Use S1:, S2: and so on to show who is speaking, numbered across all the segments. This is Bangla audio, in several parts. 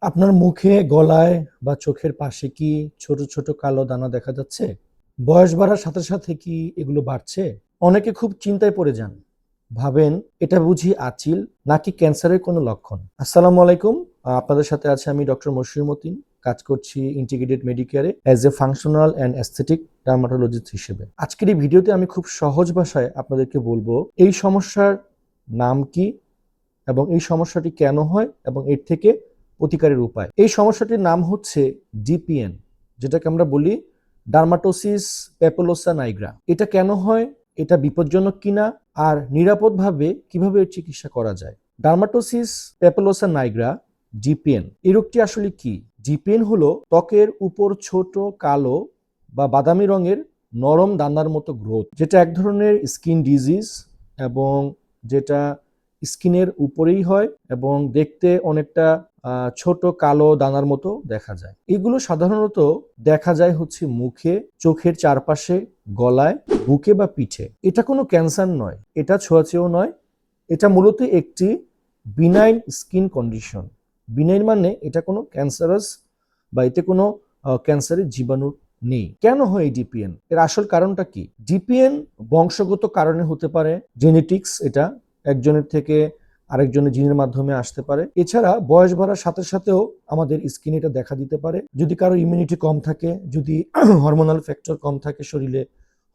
S1: আপনার মুখে, গলায় বা চোখের পাশে কি ছোট, ছোট কালো দানা দেখা যাচ্ছে? বয়স বাড়ার সাথে, সাথে কি এগুলো বাড়ছে? অনেকে খুব চিন্তায় পড়ে যান। ভাবেন এটা বুঝি আঁচিল নাকি ক্যান্সারের কোনো লক্ষণ? আসসালামু আলাইকুম। আপনাদের সাথে আছি আমি ডক্টর মশিউর মতিন। কাজ করছি ইন্টিগ্রেটেড মেডিকেয়ারে as a functional and aesthetic dermatologist হিসেবে। আজকের এই ভিডিওতে আমি খুব সহজ ভাষায় আপনাদেরকে বলবো এই সমস্যার নাম কি এবং এই সমস্যাটি কেন হয় এবং এর থেকে প্রতিকারের উপায়। এই সমস্যাটির নাম হচ্ছে ডিপিএন, যেটাকে আমরা বলি ডার্মাটোসিস প্যাপুলোসা নাইগ্রা। এটা কেন হয়, এটা বিপজ্জনক কিনা, আর নিরাপদভাবে কিভাবে এর চিকিৎসা করা যায়। ডার্মাটোসিস প্যাপুলোসা নাইগ্রা ডিপিএন, এই রোগটি আসলে কি? ডিপিএন হলো ত্বকের উপর ছোট কালো বা বাদামি রঙের নরম দানার মতো গ্রোথ, যেটা এক ধরনের স্কিন ডিজিজ এবং যেটা স্কিনের উপরেই হয় এবং দেখতে অনেকটা ছোট কালো দানার মতো দেখা যায়। এগুলো সাধারণত দেখা যায় হচ্ছে মুখে, চোখের চারপাশে, গলায়, বুকে বা পিঠে। এটা কোনো ক্যান্সার নয়, এটা ছোঁয়াচেও নয়, এটা মূলত একটি বিনাইন স্কিন কন্ডিশন। বিনাইন মানে এটা কোনো ক্যান্সারাস বা এতে কোনো ক্যান্সারের জীবাণু নেই। কেন হয় এই ডিপিএন? এর আসল কারণটা কি? ডিপিএন বংশগত কারণে হতে পারে, জেনেটিক্স, এটা একজনের থেকে আরেকজনের জিনের মাধ্যমে আসতে পারে। এছাড়া বয়স বাড়ার সাথে সাথেও আমাদের স্কিনে এটা দেখা দিতে পারে। যদি কারো ইমিউনিটি কম থাকে, যদি হরমোনাল ফ্যাক্টর কম থাকে শরীরে,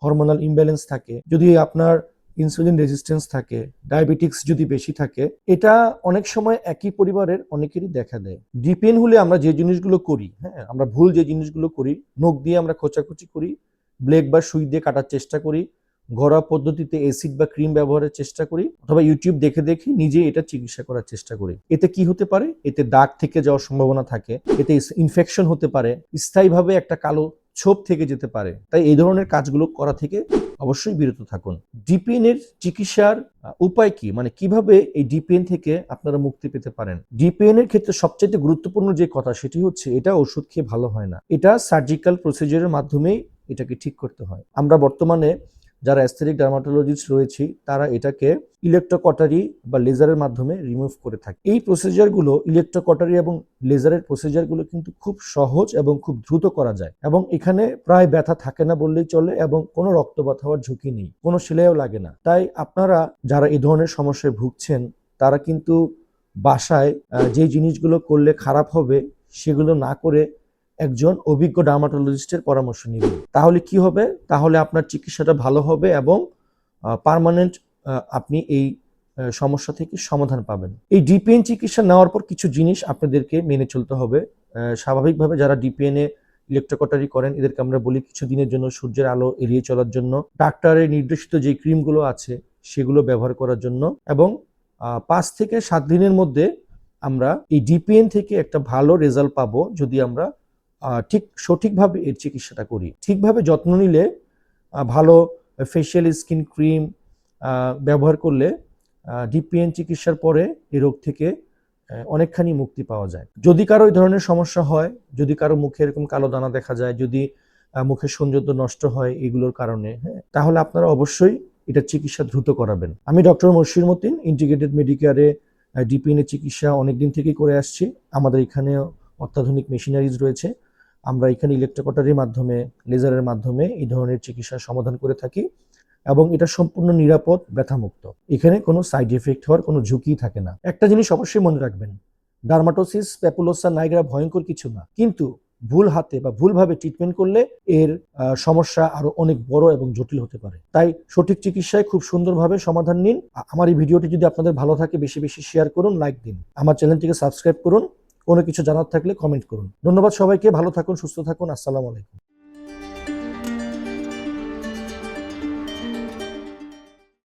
S1: হরমোনাল ইমব্যালেন্স থাকে, যদি আপনার ইনসুলিন রেজিস্ট্যান্স থাকে, ডায়াবেটিক্স যদি বেশি থাকে, এটা অনেক সময় একই পরিবারের অনেকেরই দেখা দেয়। ডিপিএন হলে আমরা যে জিনিসগুলো করি, আমরা ভুল যে জিনিসগুলো করি, নখ দিয়ে আমরা খোঁচাখুচি করি, ব্লেড বা সুই দিয়ে কাটার চেষ্টা করি, ঘরোয়া পদ্ধতিতে অ্যাসিড বা ক্রিম ব্যবহারের চেষ্টা করি, অথবা ইউটিউব দেখে দেখে নিজে এটা চিকিৎসা করার চেষ্টা করি। এতে কি হতে পারে? এতে দাগ থেকে যাওয়ার সম্ভাবনা থাকে, এতে ইনফেকশন হতে পারে, স্থায়ীভাবে একটা কালো ছোপ থেকে যেতে পারে। তাই এই ধরনের কাজগুলো করা থেকে অবশ্যই বিরত থাকুন। ডিপিএন এর চিকিৎসার উপায় কি, মানে কিভাবে এই ডিপিএন থেকে আপনারা মুক্তি পেতে পারেন? ডিপিএন এর ক্ষেত্রে সবচেয়ে গুরুত্বপূর্ণ যে কথা সেটি হচ্ছে এটা ওষুধ খেয়ে ভালো হয় না, এটা সার্জিক্যাল প্রসিজারের মাধ্যমেই এটাকে ঠিক করতে হয়। আমরা বর্তমানে যারা অ্যাস্থেটিক ডার্মাটোলজিস্ট রয়েছি তারা এটাকে ইলেকট্রোকটারি বা লেজারের মাধ্যমে রিমুভ করে থাকে। এই প্রসিজারগুলো, ইলেকট্রোকটারি এবং লেজারের প্রসিজারগুলো কিন্তু খুব সহজ এবং খুব দ্রুত করা যায় এবং এখানে প্রায় ব্যথা থাকে না বললেই চলে এবং কোনো রক্তপাত হওয়ার ঝুঁকি নেই, কোনো সেলাইও লাগে না। তাই আপনারা যারা এই ধরনের সমস্যায় ভুগছেন তারা কিন্তু বাসায় যে জিনিসগুলো করলে খারাপ হবে সেগুলো না করে একজন অভিজ্ঞ ডার্মাটোলজিস্টের পরামর্শ নেবেন। তাহলে কি হবে? তাহলে আপনার চিকিৎসাটা ভালো হবে এবং পার্মানেন্ট আপনি এই সমস্যা থেকে সমাধান পাবেন। এই ডিপিএন চিকিৎসা নেওয়ার পর কিছু জিনিস আপনাদেরকে মেনে চলতে হবে। স্বাভাবিকভাবে যারা ডিপিএন এ ইলেকট্রোকটারি করেন এদেরকে আমরা বলি কিছু দিনের জন্য সূর্যের আলো এড়িয়ে চলার জন্য, ডাক্তারের নির্দেশিত যে ক্রিমগুলো আছে সেগুলো ব্যবহার করার জন্য এবং 5 থেকে 7 দিনের মধ্যে আমরা এই ডিপিএন থেকে একটা ভালো রেজাল্ট পাবো যদি আমরা ঠিক সঠিকভাবে এর চিকিৎসাটা করি। ঠিকভাবে যত্ন নিলে ভালো ফেসিয়াল স্কিন ক্রিম ব্যবহার করলে ডিপিএন চিকিৎসার পরে এই রোগ থেকে অনেকখানি মুক্তি পাওয়া যায়। যদি কারো এই ধরনের সমস্যা হয়, যদি কারো মুখে এরকম কালো দানা দেখা যায়, যদি মুখের সৌন্দর্য নষ্ট হয় এগুলোর কারণে, তাহলে আপনারা অবশ্যই এটার চিকিৎসা দ্রুত করাবেন। আমি ডক্টর মশিউর মতিন, ইন্টিগ্রেটেড মেডিকেয়ারে ডিপিএন এর চিকিৎসা অনেকদিন থেকেই করে আসছি। আমাদের এখানে অত্যাধুনিক মেশিনারিজ রয়েছে। আমরা এখানে ইলেকট্রোকটারির মাধ্যমে, লেজারের মাধ্যমে এই ধরনের চিকিৎসার সমাধান করে থাকি এবং এটা সম্পূর্ণ নিরাপদ, ব্যথামুক্ত। এখানে কোনো সাইড এফেক্ট হওয়ার কোনো ঝুঁকি থাকে না। একটা জিনিস অবশ্যই মনে রাখবেন, ডার্মাটোসিস প্যাপুলোসা নাইগ্রা ভয়ঙ্কর কিছু না, কিন্তু ভুল হাতে বা ভুলভাবে ট্রিটমেন্ট করলে এর সমস্যা আরো অনেক বড় এবং জটিল হতে পারে। তাই সঠিক চিকিৎসায় খুব সুন্দরভাবে সমাধান নিন। আমার এই ভিডিওটি যদি আপনাদের ভালো থাকে বেশি বেশি শেয়ার করুন, লাইক দিন, আমার চ্যানেলটিকে সাবস্ক্রাইব করুন, কোনো কিছু জানার থাকলে কমেন্ট করুন। ধন্যবাদ সবাইকে, ভালো থাকুন, সুস্থ থাকুন। আসসালামু আলাইকুম।